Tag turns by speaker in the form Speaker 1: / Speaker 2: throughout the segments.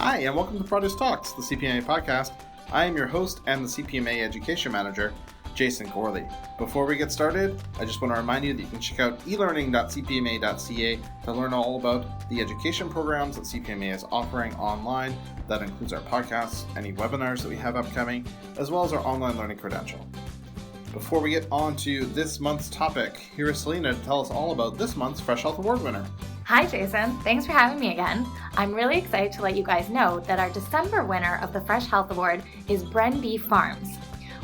Speaker 1: Hi, and welcome to Produce Talks, the CPMA podcast. I am your host and the CPMA Education Manager, Jason Corley. Before we get started, I just want to remind you that you can check out elearning.cpma.ca to learn all about the education programs that CPMA is offering online. That includes our podcasts, any webinars that we have upcoming, as well as our online learning credential. Before we get on to this month's topic, here is Selena to tell us all about this month's Fresh Health Award winner.
Speaker 2: Hi Jason, thanks for having me again. I'm really excited to let you guys know that our December winner of the Fresh Health Award is Bren Beef Farms.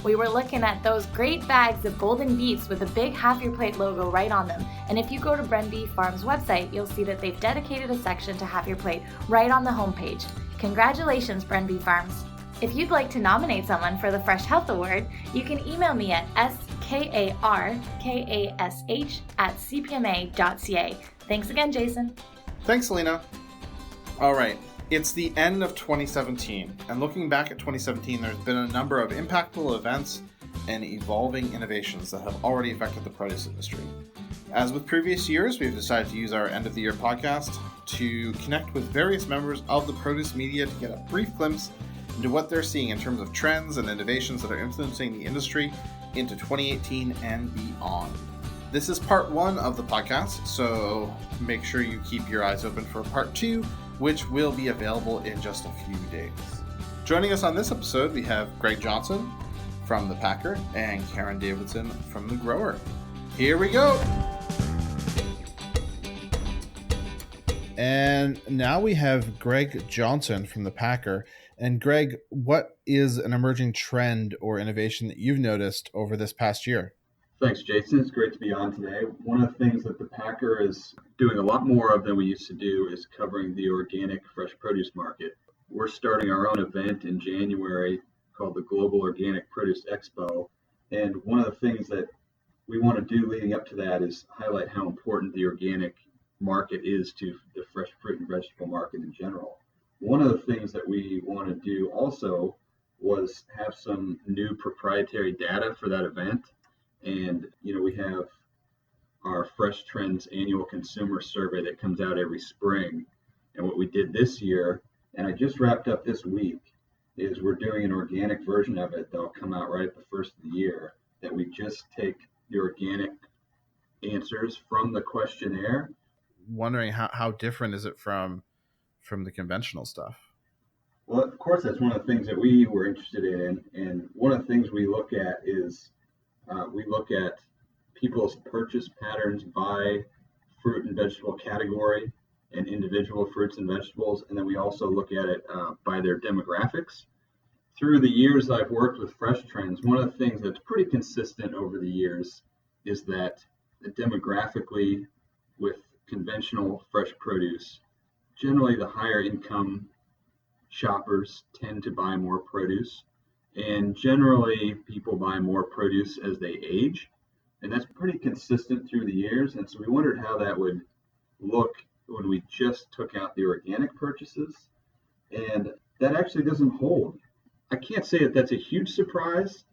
Speaker 2: We were looking at those great bags of golden beets with a big Have Your Plate logo right on them. And if you go to Bren Beef Farms website, you'll see that they've dedicated a section to Have Your Plate right on the homepage. Congratulations, Bren Beef Farms. If you'd like to nominate someone for the Fresh Health Award, you can email me at skarkash@cpma.ca. Thanks again, Jason.
Speaker 1: Thanks, Selena. All right, it's the end of 2017, and looking back at 2017, there's been a number of impactful events and evolving innovations that have already affected the produce industry. As with previous years, we've decided to use our end of the year podcast to connect with various members of the produce media to get a brief glimpse into what they're seeing in terms of trends and innovations that are influencing the industry into 2018 and beyond. This is part one of the podcast, so make sure you keep your eyes open for part two, which will be available in just a few days. Joining us on this episode, we have Greg Johnson from The Packer and Karen Davidson from The Grower. Here we go! And now we have Greg Johnson from The Packer. And Greg, what is an emerging trend or innovation that you've noticed over this past year?
Speaker 3: Thanks, Jason. It's great to be on today. One of the things that the Packer is doing a lot more of than we used to do is covering the organic fresh produce market. We're starting our own event in January called the Global Organic Produce Expo. And one of the things that we want to do leading up to that is highlight how important the organic market is to the fresh fruit and vegetable market in general. One of the things that we want to do also was have some new proprietary data for that event. And, we have our Fresh Trends annual consumer survey that comes out every spring. And what we did this year, and I just wrapped up this week, is we're doing an organic version of it that'll come out right at the first of the year, that we just take the organic answers from the questionnaire.
Speaker 1: Wondering how different is it from the conventional stuff?
Speaker 3: Well, of course, that's one of the things that we were interested in. And one of the things we look at is we look at people's purchase patterns by fruit and vegetable category and individual fruits and vegetables. And then we also look at it by their demographics. Through the years I've worked with Fresh Trends, one of the things that's pretty consistent over the years is that demographically with conventional fresh produce, generally the higher income shoppers tend to buy more produce. And generally, people buy more produce as they age. And that's pretty consistent through the years. And so we wondered how that would look when we just took out the organic purchases. And that actually doesn't hold. I can't say that that's a huge surprise.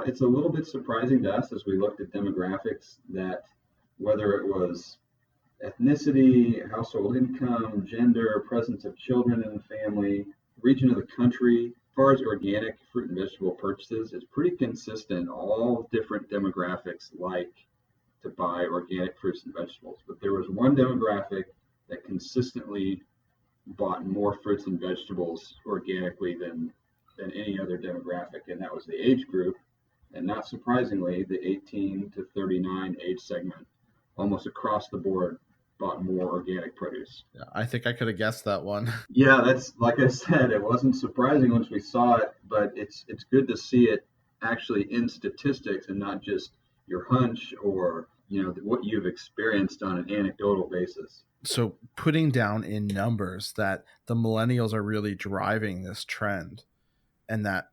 Speaker 3: It's a little bit surprising to us as we looked at demographics that whether it was ethnicity, household income, gender, presence of children in the family, region of the country, as far as organic fruit and vegetable purchases, it's pretty consistent. All different demographics like to buy organic fruits and vegetables. But there was one demographic that consistently bought more fruits and vegetables organically than any other demographic, and that was the age group. And not surprisingly, the 18 to 39 age segment, almost across the board, bought more organic produce.
Speaker 1: Yeah, I think I could have guessed that one.
Speaker 3: Yeah, that's like I said, it wasn't surprising once we saw it, but it's good to see it actually in statistics and not just your hunch or what you've experienced on an anecdotal basis.
Speaker 1: So putting down in numbers that the millennials are really driving this trend, and that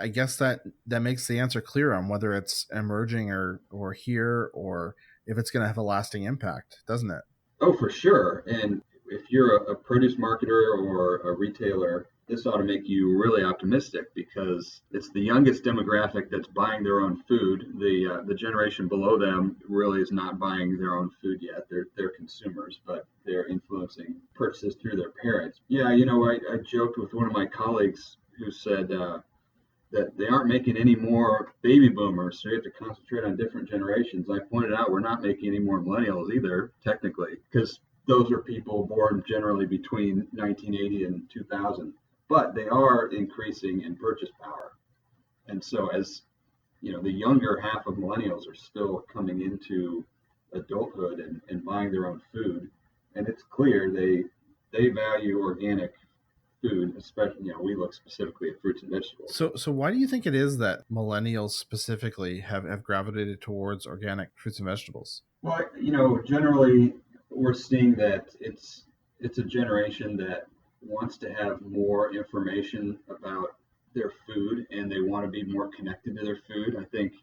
Speaker 1: I guess that makes the answer clear on whether it's emerging or here, or if it's going to have a lasting impact, doesn't it?
Speaker 3: Oh, for sure. And if you're a produce marketer or a retailer, this ought to make you really optimistic because it's the youngest demographic that's buying their own food. The generation below them really is not buying their own food yet. They're consumers, but they're influencing purchases through their parents. Yeah, I joked with one of my colleagues who said that they aren't making any more baby boomers, so you have to concentrate on different generations. I pointed out we're not making any more millennials either, technically, because those are people born generally between 1980 and 2000. But they are increasing in purchase power. And so as the younger half of millennials are still coming into adulthood and buying their own food. And it's clear they value organic food, especially, we look specifically at fruits and vegetables.
Speaker 1: So why do you think it is that millennials specifically have gravitated towards organic fruits and vegetables?
Speaker 3: Well, generally we're seeing that it's a generation that wants to have more information about their food and they want to be more connected to their food. I think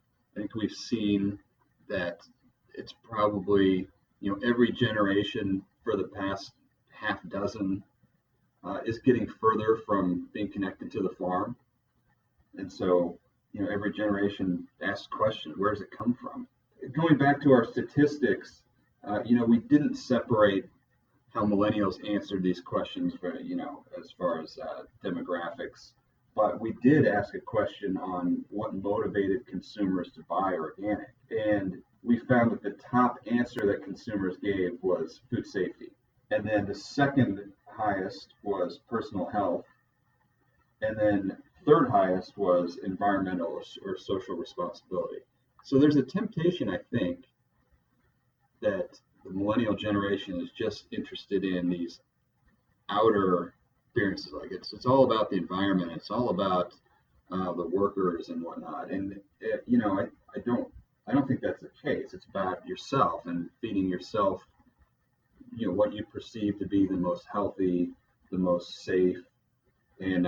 Speaker 3: we've seen that it's probably, every generation for the past half dozen is getting further from being connected to the farm. And so, every generation asks questions, where does it come from? Going back to our statistics, we didn't separate how millennials answered these questions for, as far as demographics. But we did ask a question on what motivated consumers to buy organic. And we found that the top answer that consumers gave was food safety. And then the second highest was personal health. And then third highest was environmental or social responsibility. So there's a temptation, I think, that the millennial generation is just interested in these outer experiences. Like it's all about the environment. It's all about the workers and whatnot. And I don't think that's the case. It's about yourself and feeding yourself, what you perceive to be the most healthy, the most safe, and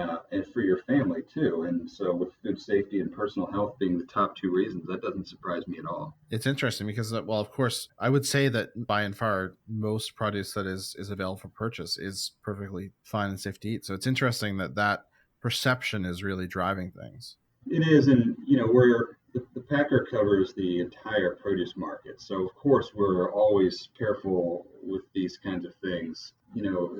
Speaker 3: for your family too. And so with food safety and personal health being the top two reasons, that doesn't surprise me at all.
Speaker 1: It's interesting because, well, of course, I would say that by and far, most produce that is available for purchase is perfectly fine and safe to eat. So it's interesting that perception is really driving things.
Speaker 3: It is, and we're the packer covers the entire produce market. So of course we're always careful with these kinds of things.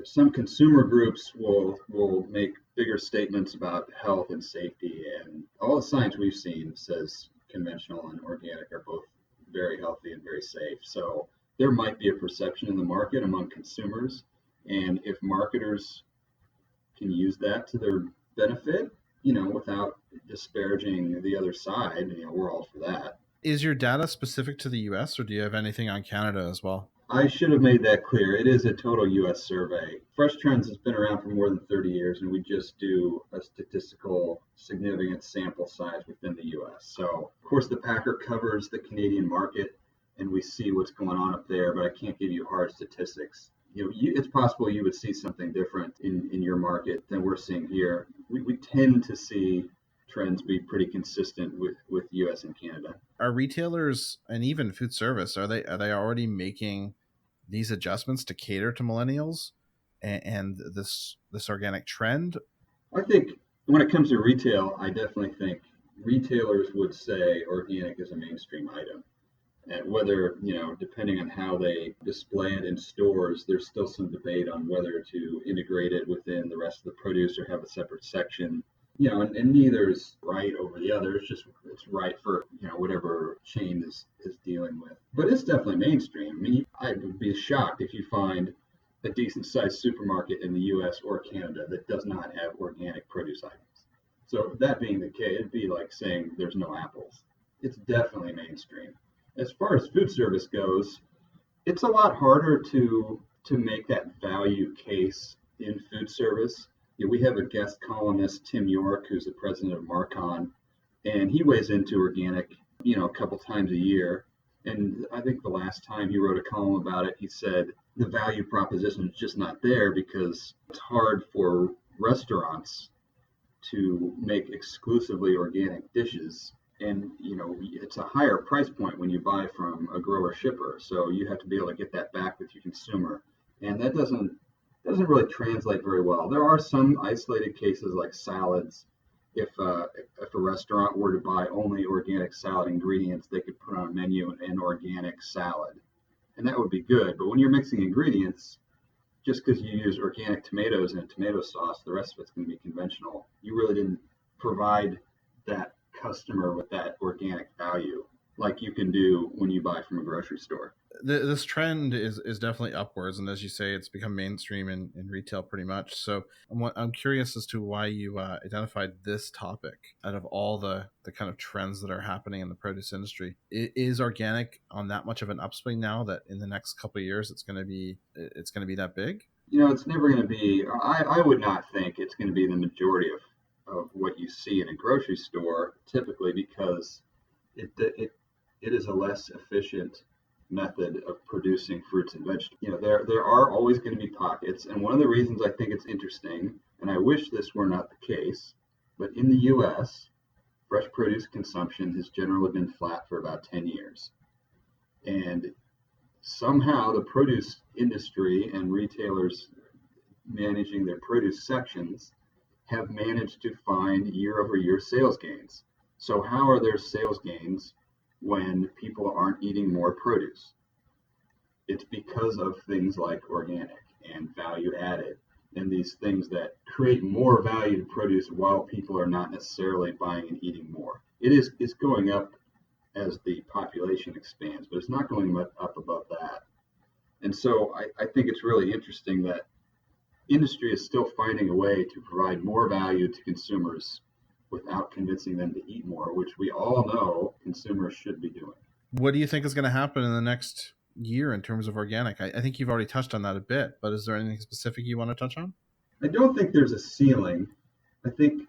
Speaker 3: Some consumer groups will make bigger statements about health and safety, and all the science we've seen says conventional and organic are both very healthy and very safe. So there might be a perception in the market among consumers, and if marketers can use that to their benefit, without disparaging the other side, we're all for that.
Speaker 1: Is your data specific to the U.S. or do you have anything on Canada as well?
Speaker 3: I should have made that clear. It is a total U.S. survey. Fresh Trends has been around for more than 30 years, and we just do a statistical significant sample size within the U.S. So, of course, the packer covers the Canadian market, and we see what's going on up there, but I can't give you hard statistics. It's possible you would see something different in your market than we're seeing here. We tend to see trends be pretty consistent with U.S. and Canada.
Speaker 1: Are retailers and even food service, are they already making these adjustments to cater to millennials and this organic trend?
Speaker 3: I think when it comes to retail, I definitely think retailers would say organic is a mainstream item. And whether, depending on how they display it in stores, there's still some debate on whether to integrate it within the rest of the produce or have a separate section. And neither is right over the other. It's right for, whatever chain is dealing with. But it's definitely mainstream. I mean, I would be shocked if you find a decent sized supermarket in the US or Canada that does not have organic produce items. So that being the case, it'd be like saying there's no apples. It's definitely mainstream. As far as food service goes, it's a lot harder to make that value case in food service. We have a guest columnist, Tim York, who's the president of Marcon, and he weighs into organic, a couple times a year. And I think the last time he wrote a column about it, he said the value proposition is just not there because it's hard for restaurants to make exclusively organic dishes. And, it's a higher price point when you buy from a grower shipper. So you have to be able to get that back with your consumer. And that doesn't doesn't really translate very well. There are some isolated cases like salads. If a restaurant were to buy only organic salad ingredients, they could put on a menu an organic salad, and that would be good. But when you're mixing ingredients, just because you use organic tomatoes in a tomato sauce, the rest of it's going to be conventional. You really didn't provide that customer with that organic value like you can do when you buy from a grocery store.
Speaker 1: This trend is definitely upwards, and as you say, it's become mainstream in retail pretty much. So I'm curious as to why you identified this topic out of all the kind of trends that are happening in the produce industry. Is organic on that much of an upswing now that in the next couple of years it's going to be that big?
Speaker 3: It's never going to be. I would not think it's going to be the majority of what you see in a grocery store typically, because it is a less efficient method of producing fruits and vegetables. There are always going to be pockets, and one of the reasons I think it's interesting, and I wish this were not the case, but in the U.S., fresh produce consumption has generally been flat for about 10 years. And somehow the produce industry and retailers managing their produce sections have managed to find year-over-year sales gains. So how are there sales gains when people aren't eating more produce? It's because of things like organic and value added and these things that create more value to produce while people are not necessarily buying and eating more. It's going up as the population expands, but it's not going up above that. And so I think it's really interesting that industry is still finding a way to provide more value to consumers without convincing them to eat more, which we all know consumers should be doing.
Speaker 1: What do you think is going to happen in the next year in terms of organic? I think you've already touched on that a bit, but is there anything specific you want to touch on?
Speaker 3: I don't think there's a ceiling. I think,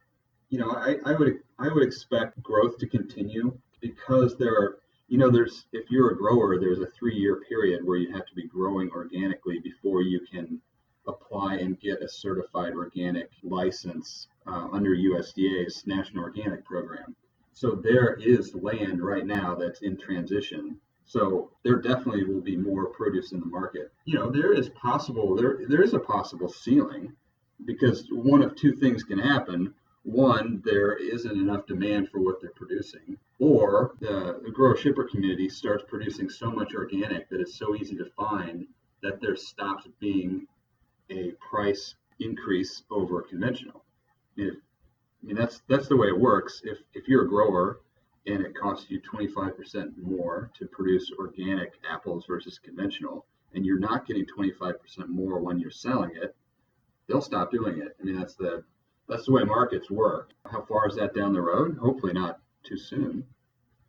Speaker 3: I would expect growth to continue because if you're a grower, there's a 3-year period where you have to be growing organically before you can apply and get a certified organic license under USDA's National Organic Program. So there is land right now that's in transition. So there definitely will be more produce in the market. There is a possible ceiling, because one of two things can happen. One, there isn't enough demand for what they're producing, or the grower shipper community starts producing so much organic that it's so easy to find that there stops being a price increase over conventional. That's the way it works. If you're a grower and it costs you 25% more to produce organic apples versus conventional, and you're not getting 25% more when you're selling it, they'll stop doing it. That's the way markets work. How far is that down the road? Hopefully not too soon.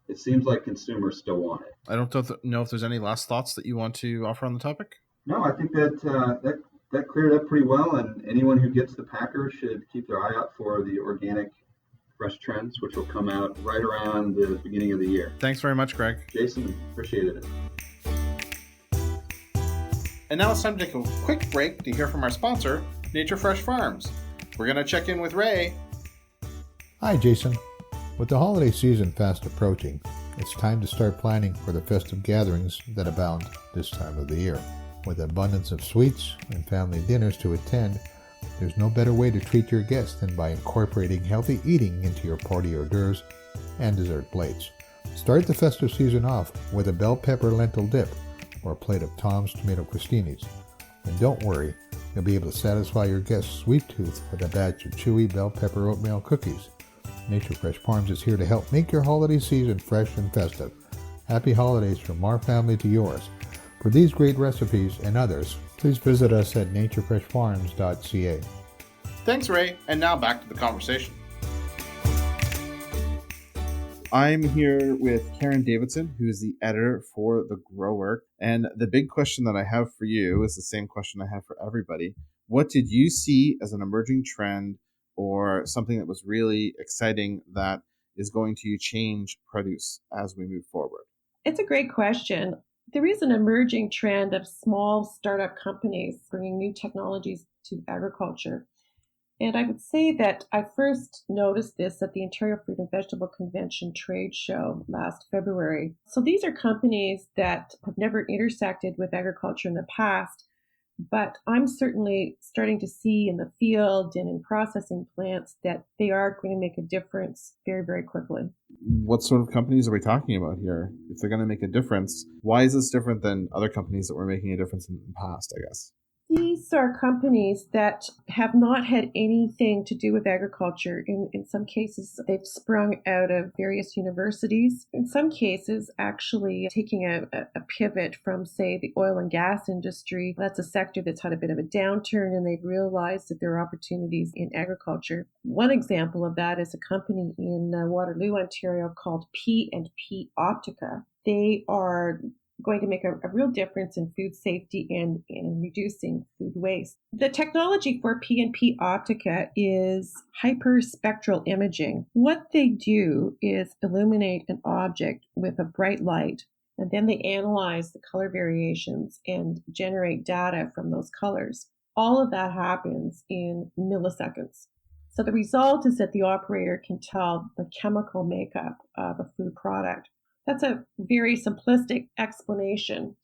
Speaker 3: It seems like consumers still want it.
Speaker 1: I don't know if there's any last thoughts that you want to offer on the topic.
Speaker 3: No, I think that cleared up pretty well, and anyone who gets the packer should keep their eye out for the organic fresh trends, which will come out right around the beginning of the year.
Speaker 1: Thanks very much, Greg.
Speaker 3: Jason, appreciated it.
Speaker 1: And now it's time to take a quick break to hear from our sponsor, Nature Fresh Farms. We're going to check in with Ray.
Speaker 4: Hi, Jason. With the holiday season fast approaching, it's time to start planning for the festive gatherings that abound this time of the year. With an abundance of sweets and family dinners to attend, there's no better way to treat your guests than by incorporating healthy eating into your party hors d'oeuvres and dessert plates. Start the festive season off with a bell pepper lentil dip or a plate of Tom's tomato crostinis. And don't worry, you'll be able to satisfy your guests' sweet tooth with a batch of chewy bell pepper oatmeal cookies. Nature Fresh Farms is here to help make your holiday season fresh and festive. Happy holidays from our family to yours. For these great recipes and others, please visit us at naturefreshfarms.ca.
Speaker 1: Thanks, Ray. And now back to the conversation. I'm here with Karen Davidson, who's the editor for The Grower. And the big question that I have for you is the same question I have for everybody. What did you see as an emerging trend or something that was really exciting that is going to change produce as we move forward?
Speaker 5: It's a great question. There is an emerging trend of small startup companies bringing new technologies to agriculture. And I would say that I first noticed this at the Ontario Fruit and Vegetable Convention trade show last February. So these are companies that have never intersected with agriculture in the past, But I'm certainly starting to see in the field and in processing plants that they are going to make a difference very, very quickly.
Speaker 1: What sort of companies are we talking about here? If they're going to make a difference, why is this different than other companies that were making a difference in the past, I guess?
Speaker 5: These are companies that have not had anything to do with agriculture. In some cases, they've sprung out of various universities. In some cases, actually taking a pivot from, say, the oil and gas industry. That's a sector that's had a bit of a downturn, and they've realized that there are opportunities in agriculture. One example of that is a company in Waterloo, Ontario called P&P Optica. They are going to make a real difference in food safety and in reducing food waste. The technology for P&P Optica is hyperspectral imaging. What they do is illuminate an object with a bright light, and then they analyze the color variations and generate data from those colors. All of that happens in milliseconds. So the result is that the operator can tell the chemical makeup of a food product. That's a very simplistic explanation,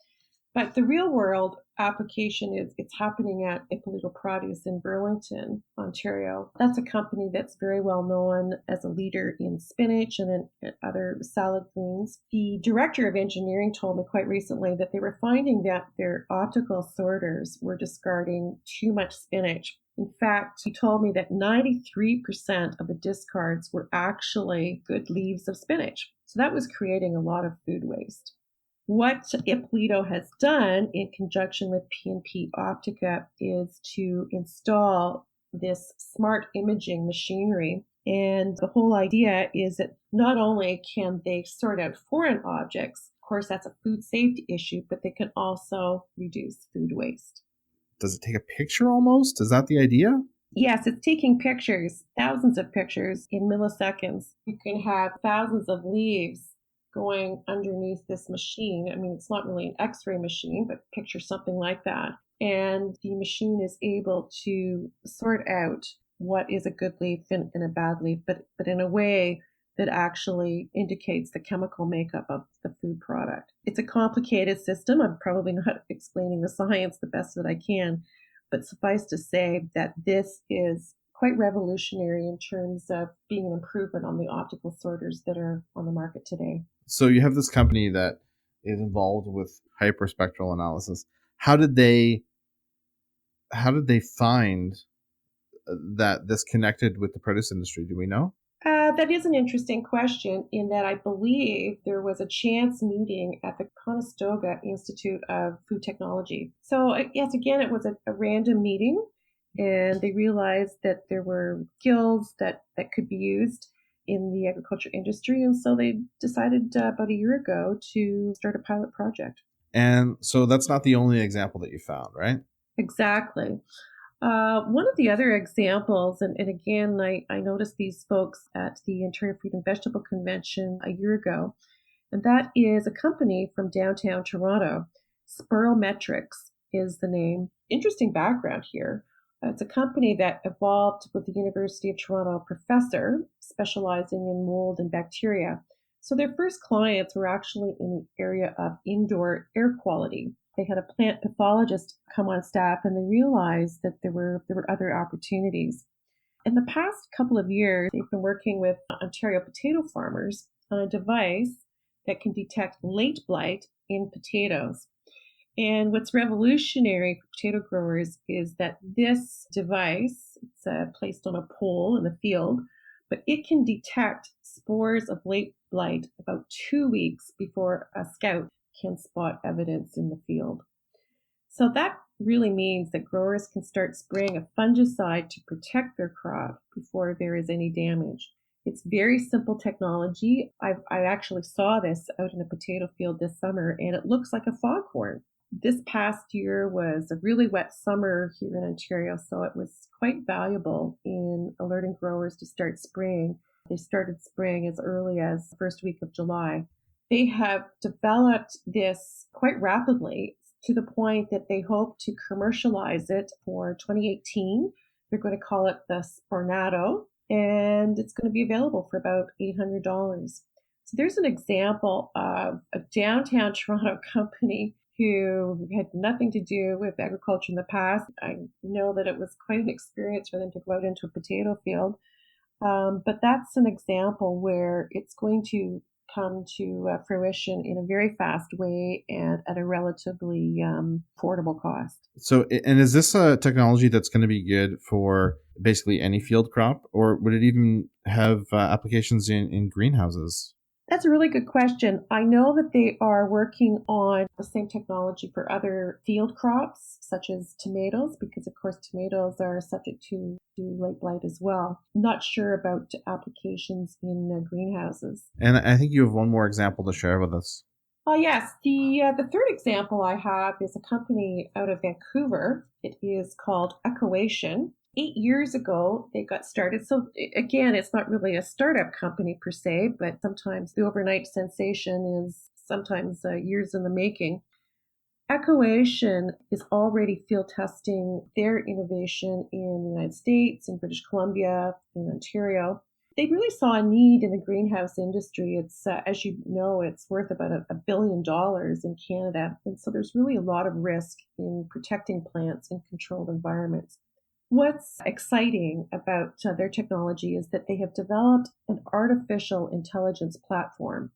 Speaker 5: but the real world application is it's happening at Ippolito Produce in Burlington, Ontario. That's a company that's very well known as a leader in spinach and in other salad greens. The director of engineering told me quite recently that they were finding that their optical sorters were discarding too much spinach. In fact, he told me that 93% of the discards were actually good leaves of spinach. So that was creating a lot of food waste. What Ippolito has done in conjunction with P&P Optica is to install this smart imaging machinery. And the whole idea is that not only can they sort out foreign objects, of course that's a food safety issue, but they can also reduce food waste.
Speaker 1: Does it take a picture almost? Is that the idea?
Speaker 5: Yes, it's taking pictures, thousands of pictures in milliseconds. You can have thousands of leaves going underneath this machine. I mean, it's not really an X-ray machine, but picture something like that. And the machine is able to sort out what is a good leaf and a bad leaf, but in a way that actually indicates the chemical makeup of the food product. It's a complicated system. I'm probably not explaining the science the best that I can, but suffice to say that this is quite revolutionary in terms of being an improvement on the optical sorters that are on the market today.
Speaker 1: So you have this company that is involved with hyperspectral analysis. How did they find that this connected with the produce industry? Do we know?
Speaker 5: That is an interesting question in that I believe there was a chance meeting at the Conestoga Institute of Food Technology. So yes, again, it was a random meeting, and they realized that there were skills that could be used in the agriculture industry. And so they decided about a year ago to start a pilot project.
Speaker 1: And so that's not the only example that you found, right?
Speaker 5: Exactly. One of the other examples, and again, I noticed these folks at the Ontario Fruit and Vegetable Convention a year ago, and that is a company from downtown Toronto. Spirometrics is the name. Interesting background here. It's a company that evolved with the University of Toronto professor specializing in mold and bacteria. So their first clients were actually in the area of indoor air quality. They had a plant pathologist come on staff, and they realized that there were other opportunities. In the past couple of years, they've been working with Ontario potato farmers on a device that can detect late blight in potatoes. And what's revolutionary for potato growers is that this device, it's placed on a pole in the field, but it can detect spores of late blight about 2 weeks before a scout can spot evidence in the field. So that really means that growers can start spraying a fungicide to protect their crop before there is any damage. It's very simple technology. I actually saw this out in a potato field this summer, and it looks like a foghorn. This past year was a really wet summer here in Ontario, so it was quite valuable in alerting growers to start spraying. They started spraying as early as the first week of July. They have developed this quite rapidly to the point that they hope to commercialize it for 2018. They're going to call it the Spornado, and it's going to be available for about $800. So there's an example of a downtown Toronto company who had nothing to do with agriculture in the past. I know that it was quite an experience for them to go out into a potato field. But that's an example where it's going to come to fruition in a very fast way and at a relatively affordable cost.
Speaker 1: So, and is this a technology that's going to be good for basically any field crop, or would it even have applications in greenhouses?
Speaker 5: That's a really good question. I know that they are working on the same technology for other field crops, such as tomatoes, because of course tomatoes are subject to late blight as well. Not sure about applications in greenhouses.
Speaker 1: And I think you have one more example to share with us.
Speaker 5: Oh, yes. The third example I have is a company out of Vancouver. It is called Ecoation. 8 years ago, they got started. So again, it's not really a startup company per se, but sometimes the overnight sensation is sometimes years in the making. Ecoation is already field testing their innovation in the United States, in British Columbia, in Ontario. They really saw a need in the greenhouse industry. It's, as you know, it's worth about $1 billion in Canada. And so there's really a lot of risk in protecting plants in controlled environments. What's exciting about their technology is that they have developed an artificial intelligence platform.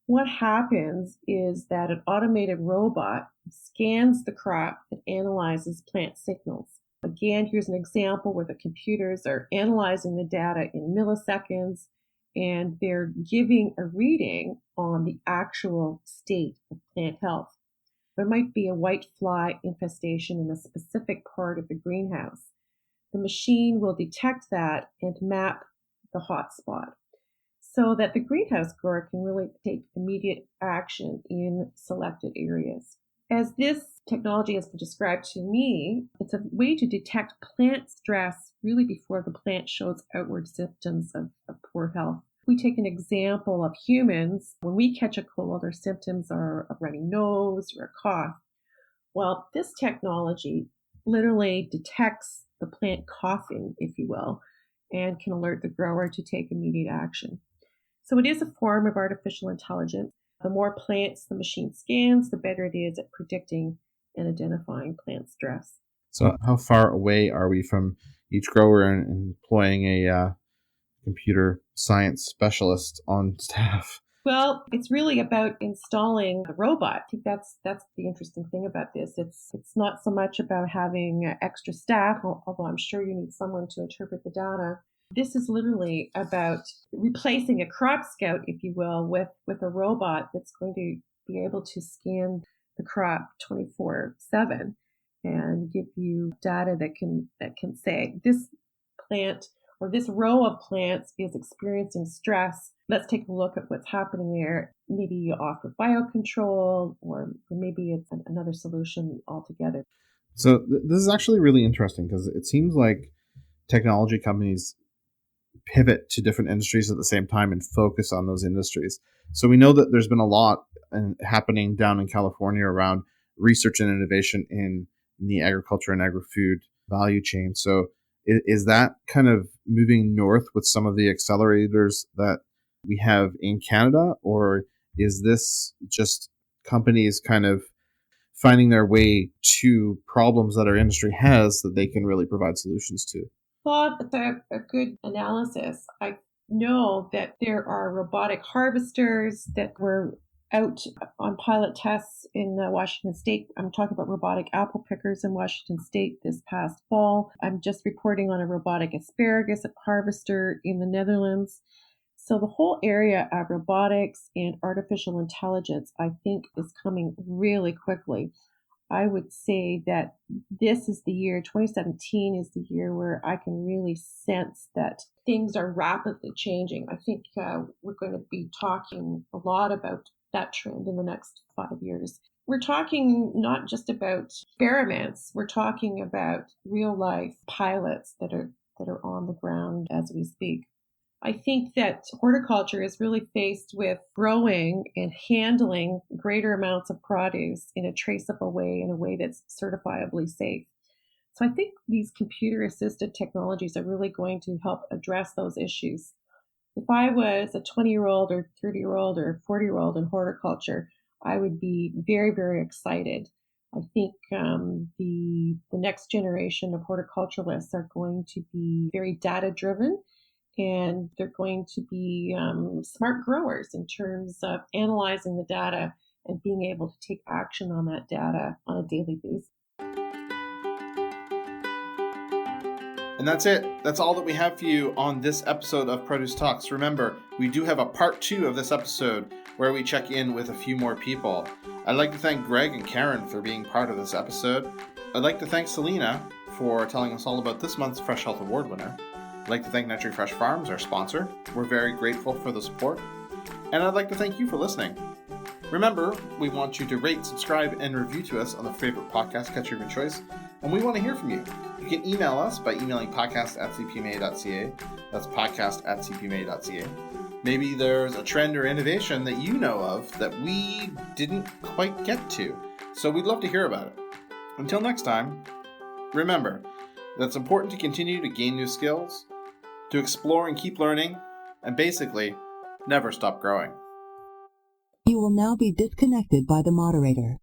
Speaker 5: What happens is that an automated robot scans the crop and analyzes plant signals. Again, here's an example where the computers are analyzing the data in milliseconds and they're giving a reading on the actual state of plant health. There might be a white fly infestation in a specific part of the greenhouse. The machine will detect that and map the hotspot so that the greenhouse grower can really take immediate action in selected areas. As this technology has been described to me, it's a way to detect plant stress really before the plant shows outward symptoms of poor health. We take an example of humans. When we catch a cold, our symptoms are a runny nose or a cough. Well, this technology literally detects the plant coughing, if you will, and can alert the grower to take immediate action. So it is a form of artificial intelligence. The more plants the machine scans, the better it is at predicting and identifying plant stress.
Speaker 1: So how far away are we from each grower and employing a computer science specialist on staff?
Speaker 5: Well, it's really about installing a robot. I think that's the interesting thing about this. It's not so much about having extra staff, although I'm sure you need someone to interpret the data. This is literally about replacing a crop scout, if you will, with a robot that's going to be able to scan the crop 24/7 and give you data that can say this plant or this row of plants is experiencing stress. Let's take a look at what's happening there. Maybe you offer biocontrol, or maybe it's another solution altogether.
Speaker 1: So this is actually really interesting because it seems like technology companies pivot to different industries at the same time and focus on those industries. So we know that there's been a lot happening down in California around research and innovation in the agriculture and agri-food value chain. So is that kind of moving north with some of the accelerators that we have in Canada, or is this just companies kind of finding their way to problems that our industry has that they can really provide solutions to?
Speaker 5: Well, that's a good analysis. I know that there are robotic harvesters that were out on pilot tests in Washington State. I'm talking about robotic apple pickers in Washington State this past fall. I'm just reporting on a robotic asparagus harvester in the Netherlands. So the whole area of robotics and artificial intelligence, I think, is coming really quickly. I would say that this is the year, 2017 is the year where I can really sense that things are rapidly changing. I think we're going to be talking a lot about that trend in the next 5 years. We're talking not just about experiments, we're talking about real life pilots that are on the ground as we speak. I think that horticulture is really faced with growing and handling greater amounts of produce in a traceable way, in a way that's certifiably safe. So I think these computer-assisted technologies are really going to help address those issues. If I was a 20-year-old or 30-year-old or 40-year-old in horticulture, I would be very, very excited. I think the next generation of horticulturalists are going to be very data driven, and they're going to be smart growers in terms of analyzing the data and being able to take action on that data on a daily basis.
Speaker 1: And that's it. That's all that we have for you on this episode of Produce Talks. Remember, we do have a part 2 of this episode where we check in with a few more people. I'd like to thank Greg and Karen for being part of this episode. I'd like to thank Selena for telling us all about this month's Fresh Health Award winner. I'd like to thank NutriFresh Farms, our sponsor. We're very grateful for the support. And I'd like to thank you for listening. Remember, we want you to rate, subscribe, and review to us on the favorite podcast catcher of your choice. And we want to hear from you. You can email us by emailing podcast@cpma.ca. That's podcast@cpma.ca. Maybe there's a trend or innovation that you know of that we didn't quite get to. So we'd love to hear about it. Until next time, remember that it's important to continue to gain new skills, to explore and keep learning, and basically, never stop growing.
Speaker 6: You will now be disconnected by the moderator.